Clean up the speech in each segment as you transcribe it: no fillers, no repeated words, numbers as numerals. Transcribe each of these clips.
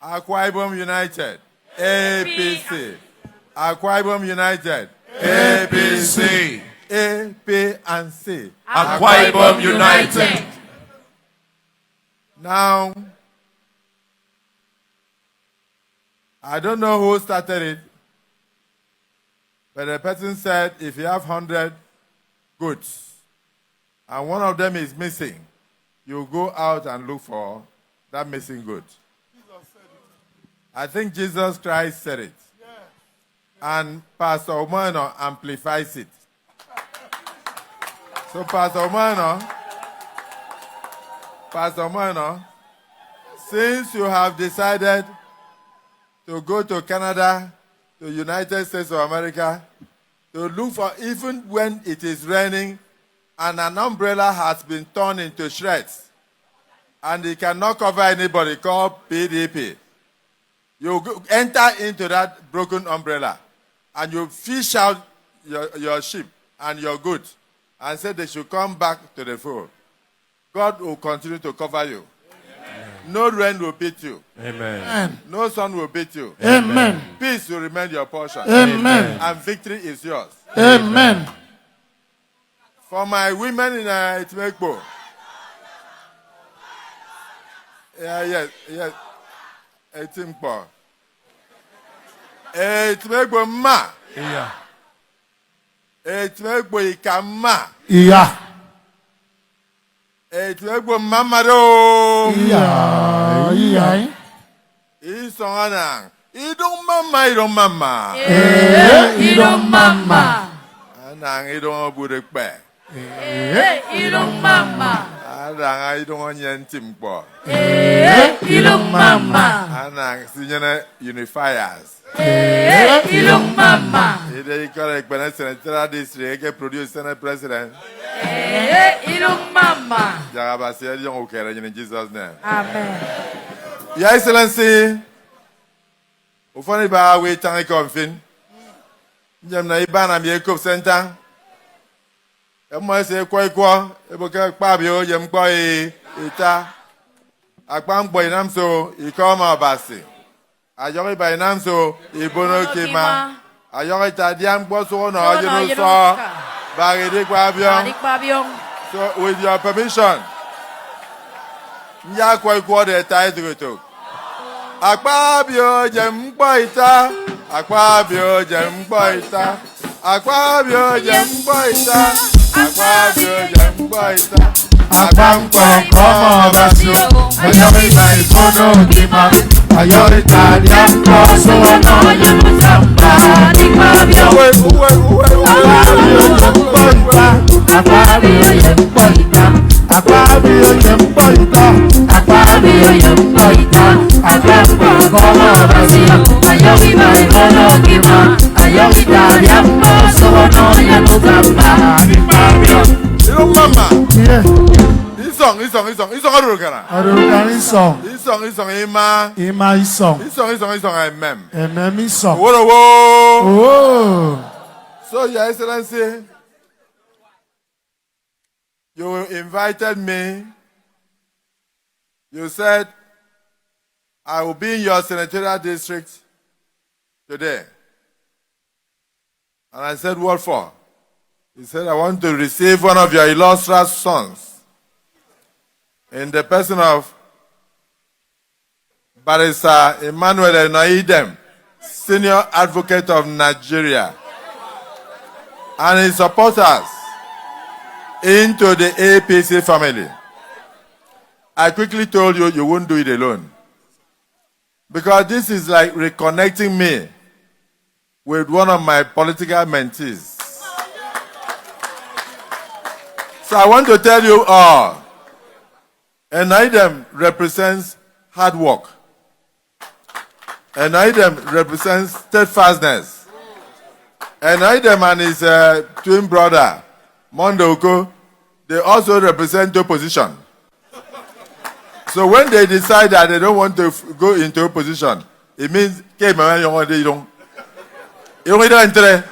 Akwa Ibom United. APC. Akwa Ibom United. APC. A, P, and C. Akwa Ibom United. Now, I don't know who started it, but the person said if you have 100 goods and one of them is missing, you go out and look for that missing good. I think Jesus Christ said it. And Pastor Omano amplifies it. So Pastor Omano, since you have decided to go to Canada, to the United States of America, to look for, even when it is raining and an umbrella has been torn into shreds and it cannot cover anybody, called PDP. You enter into that broken umbrella and you fish out your sheep and your goods and say they should come back to the fold. God will continue to cover you. Amen. No rain will beat you. Amen. No sun will beat you. Amen. Peace will remain your portion. Amen. And victory is yours. Amen. For my women in Akpabio. Yes. Akpabio ma. Yeah. Akpabio ikama. Yeah. Akpabio mamaro. Yeah. Isonganang. Idong mama. Idong mama. Anang idong burekpe. Idong mama. Anang idong onyentimpo. Idong mama. Anang sinyana unifiers. Idong mama. Ide correct when Central District ke produce Senate President. Idong mama. Jagabasi yung ukere in Jesus' name. Amen. Your Excellency, ufani ba we tangi konfin. Jam na iba na miekop center. Emo se kwa eboke Akpabio yem kwa ita. Akpambo inamso ikoma basi. Ayori ba inamso ibono kima. Ayori tadiam kwa so no ajino so. Bagidi Akpabio. So with your permission, nya kwa de title to. Akpabio jem kwa ita. Akpabio jem kwa ita. Akpabio jem kwa ita. Akpabio jem kwa ita. Akpampo como basio. Ayori ba ibono kima. Ayori tadiam kwa so no ajino samba. Akpabio. Akpabio yempoita. Akpabio yempoita. Akpabio yempoita. Akpampo como basio. Ayori ba ibono kima. Ayori tadiam kwa so no ajino samba. Akpabio. Little mama. Yeah. This song Arukana. Arukana song. This song Ima. Ima song. This song Mem. Mem song. Whoa. Oh. So, Your Excellency, you invited me. You said, I will be in your senatorial district today. And I said, what for? He said, I want to receive one of your illustrious sons in the person of Barrister Emmanuel Naidem, Senior Advocate of Nigeria, and his supporters into the APC family. I quickly told you, you won't do it alone. Because this is like reconnecting me with one of my political mentees. So I want to tell you all, Naidem represents hard work. Naidem represents steadfastness. Naidem and his twin brother, Mondoko, they also represent opposition. So when they decide that they don't want to go into opposition, it means you don't enter.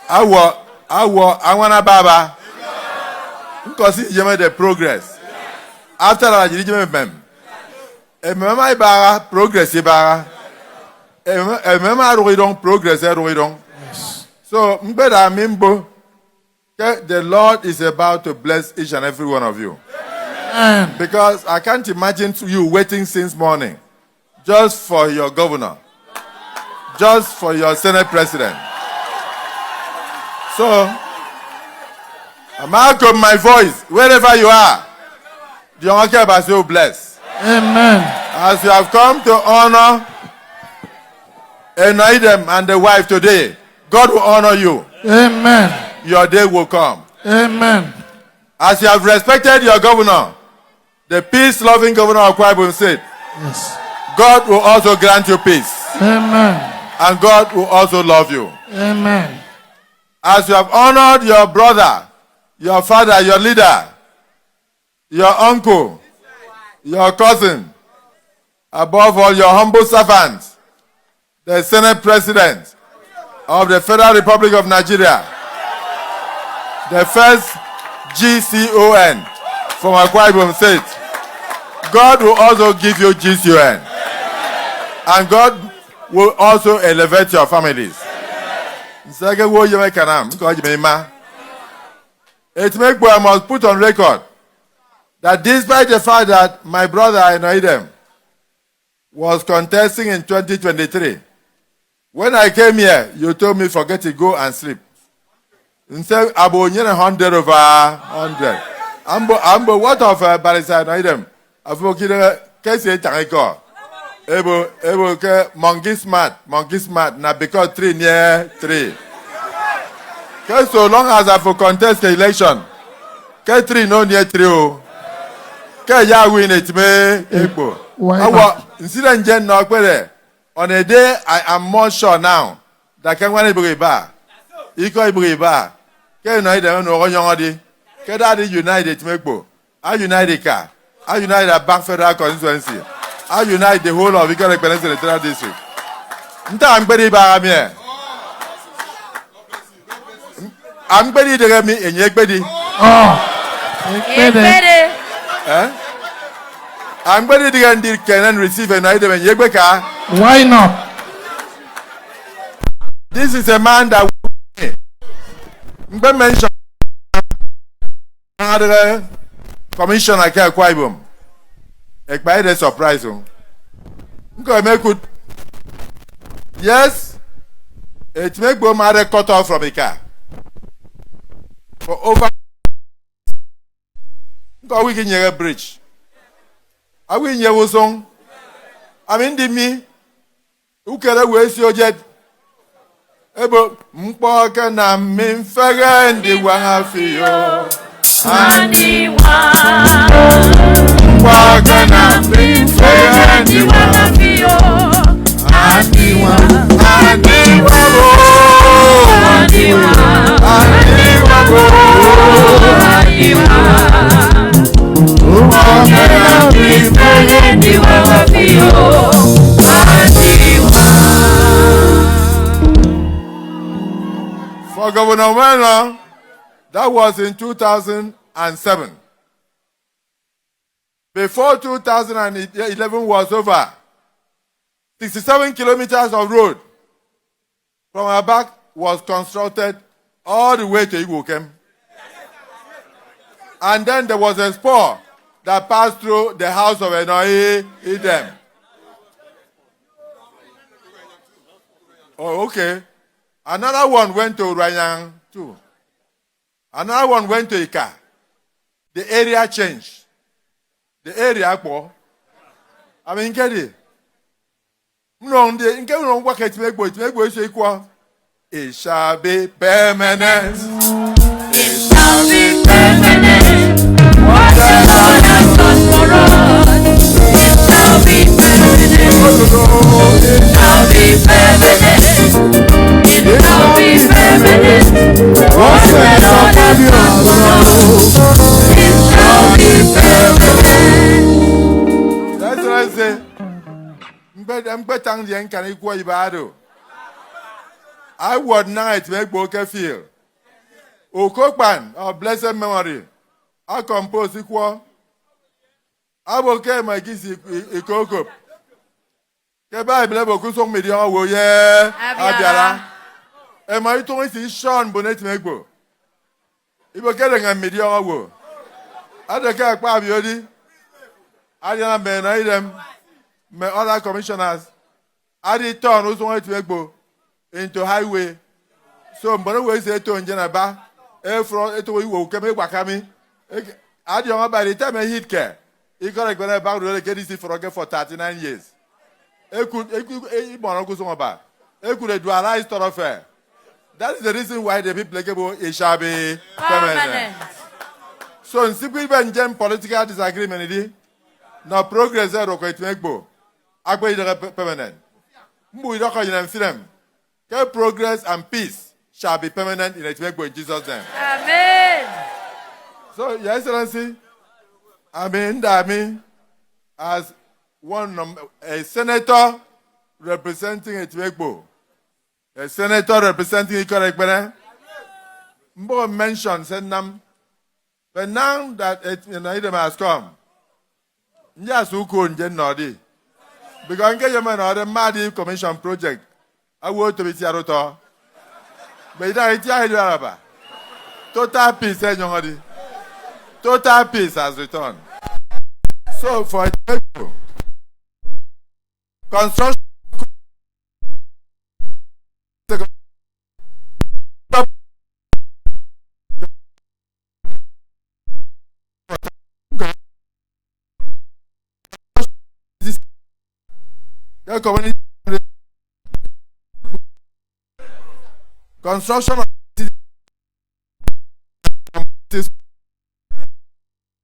I want baba. Because you made the progress. After that, you made them. Emema ibara progress ibara. Emema ruidong progress ruidong. So mbeda mimbo. The Lord is about to bless each and every one of you. Amen. Because I can't imagine you waiting since morning just for your governor, just for your Senate president. So, I'm out of my voice, wherever you are, the Honorable Basio bless. Amen. As you have come to honor Enaidem and the wife today, God will honor you. Amen. Your day will come. Amen. As you have respected your governor, the peace-loving governor of Akpabio said, Yes. God will also grant you peace. Amen. And God will also love you. Amen. As you have honored your brother, your father, your leader, your uncle, your cousin, above all your humble servant, the Senate President of the Federal Republic of Nigeria, the first GCON from Akpabio State, God will also give you GCON. And God will also elevate your families. It makes I must put on record that despite the fact that my brother Enaidem was contesting in 2023, when I came here, you told me forget it, go and sleep. Instead, Abo 100 over 100. Ambo, what of Barisa Enaidem? Abo kile kesi etangeko. Ebo ke monkey smart. Na because 3 near 3. Cause so long as I for contest the election, ke 3 no near 3 o. Ke ya win it me ebo. Awa incident gen no kwere. On a day I am more sure now that can one iba. Iko iba. Ke United no onyongodi. Ke that United mekbo. I United ka. I United a back federal constituency. I unite the whole of Ikere Electoral District. I'm very bad. I'm very to me in Yekbedi. Oh. I'm very to get the can receive an item in Yekbeka. Why not? This is a man that mentioned Commissioner Akpabio. Ekpai a surprise. Yes, it make Bomare cut off from a car. For over we can hear a bridge. I win your song. I mean, the me who can waste your jet. Ebo Mpoka na Minfaga and the Wangafio. Wakana Minfaga and the Wangafio. For Governor Wena, that was in 2007. Before 2011 was over, 67 kilometers of road from our back was constructed all the way to Igbokem. And then there was a spur that passed through the house of Enaidem. Oh, okay. Another one went to Rayang too. Another one went to Ika. The area changed. The area, I mean, get it. It shall be permanent. It shall be permanent. What the Lord has done for us. It shall be permanent. It shall be permanent. It shall be permanent. What the Lord has done for us. It shall be permanent. That's what I say. I'm better than can equal Ibado. I would night make Boke feel. Okokpan of blessed memory. I compose equal. Aboke my kisi ikoko. Ke Bible boku song me di wo ye abiara. E ma ito isi Sean Bonnet Megbo. Ibo kere nga me di wo. Adeke Akpabio di. Adiana me na idem me other commissioners. Adi turn also want to Megbo into highway. So mbona we say to njena ba e from eto we wo keme gbakami. Adi on by the time I hit care. He got a better back to get this for 39 years. He could dualize thoroughfare. That is the reason why the people it shall be permanent. So in simple political disagreement, no progress there or it make bo. Permanent. Progress and peace shall be permanent in it make in Jesus' name. Amen. So, Your Excellency, I mean, as a senator representing Etimegbo, a senator representing Ikorekbene, Mbo mentioned, said, but now that Idem has come, yes, who could get Nodi? Because I man or the Madi Commission project, I want to be Tiaroto. But it's a total peace, Nodi. Total peace has returned. So for example, construction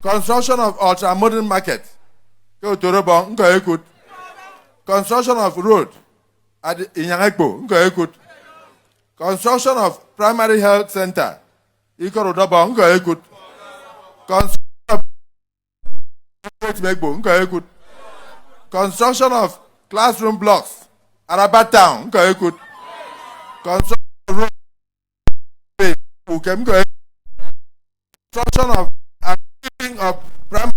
construction of ultra-modern market. Construction of road at Inyangekbo. Construction of primary health center. Construction of construction of classroom blocks. Arabat Town. Construction of road. Construction of primary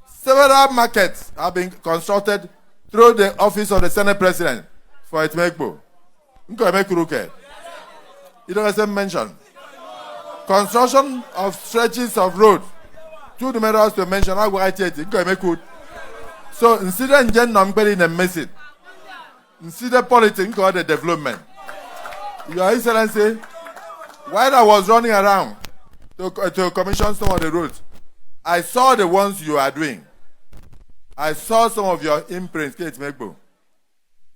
several markets have been constructed through the office of the Senate President for Etimegbo. You don't mention construction of stretches of road. Two numerous to mention. So instead of getting a message, instead of politics or the development, Your Excellency, while I was running around to commission some of the roads, I saw the ones you are doing. I saw some of your imprints, Kate Megbo.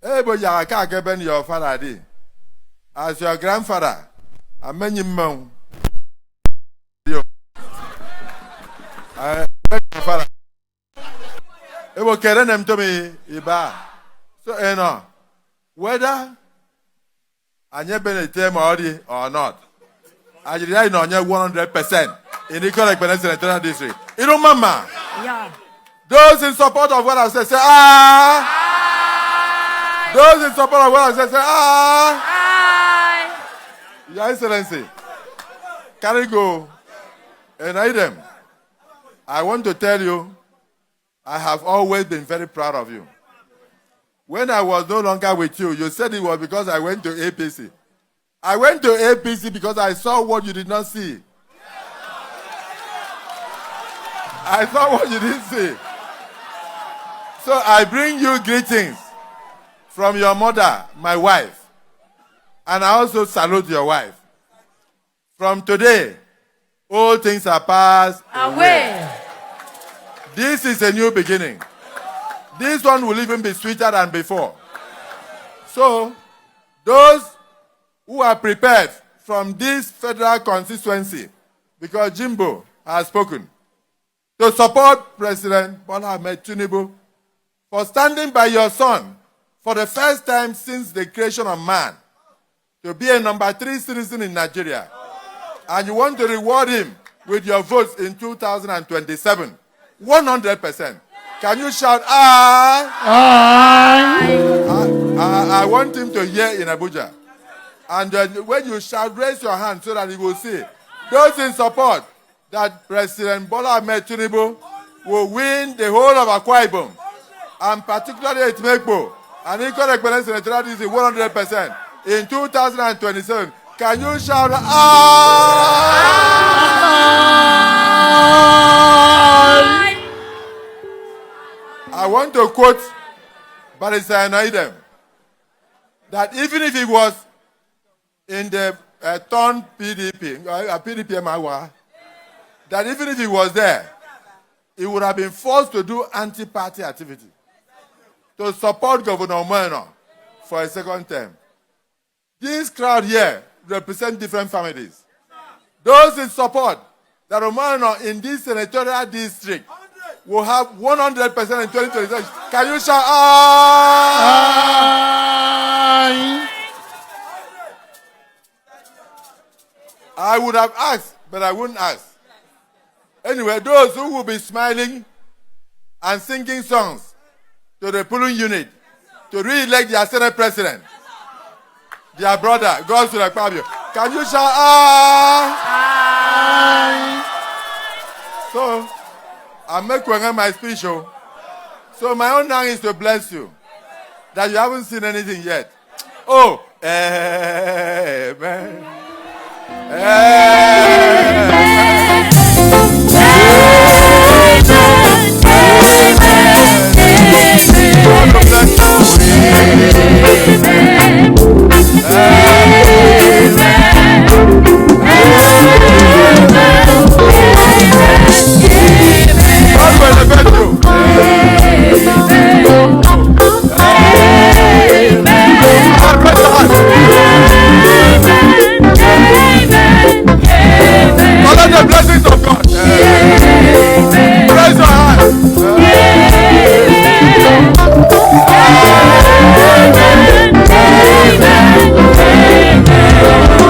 Hey, but you can't get your father. As your grandfather, I mean, you mom. I beg your father. It will carry them to me, Iba. So, whether I never been a term or not, I did know 100% in the correct Senatorial District. You know, Mama. Yeah. Those in support of what I said, say ah. Aye. Those in support of what I said, say ah. Aye. Your Excellency, carry go and item. I want to tell you, I have always been very proud of you. When I was no longer with you, you said it was because I went to APC. I went to APC because I saw what you did not see. I saw what you didn't see. So I bring you greetings from your mother, my wife. And I also salute your wife. From today, all things are passed away. This is a new beginning. This one will even be sweeter than before. So, those who are prepared from this federal constituency, because Jimbo has spoken, to support President Bola Ahmed Tinubu for standing by your son for the first time since the creation of man to be a number 3 citizen in Nigeria. And you want to reward him with your votes in 2027. 100%. Can you shout, ah? I want him to hear in Abuja. And when you shout, raise your hand so that he will see. Those in support, that President Bola Ahmed Tinubu will win the whole of Akwa Ibom, and particularly Etimekpo, and equal equivalent senatorial district 100% in 2027. Can you shout aye? I want to quote Barrister Anaidem that even if he was in the turn PDP, PDP, that even if he was there, he would have been forced to do anti-party activity to support Governor Omeno for a second term. This crowd here represent different families. Those in support that Omeno in this senatorial district will have 100% in 2026. Can you shout aye? I would have asked, but I wouldn't ask. Anyway, those who will be smiling and singing songs to the polling unit to re-elect their Senate President, their brother, goes to Akpabio. Can you shout aye? So, I make my speech. So my own tongue is to bless you that you haven't seen anything yet. Oh, amen. Amen.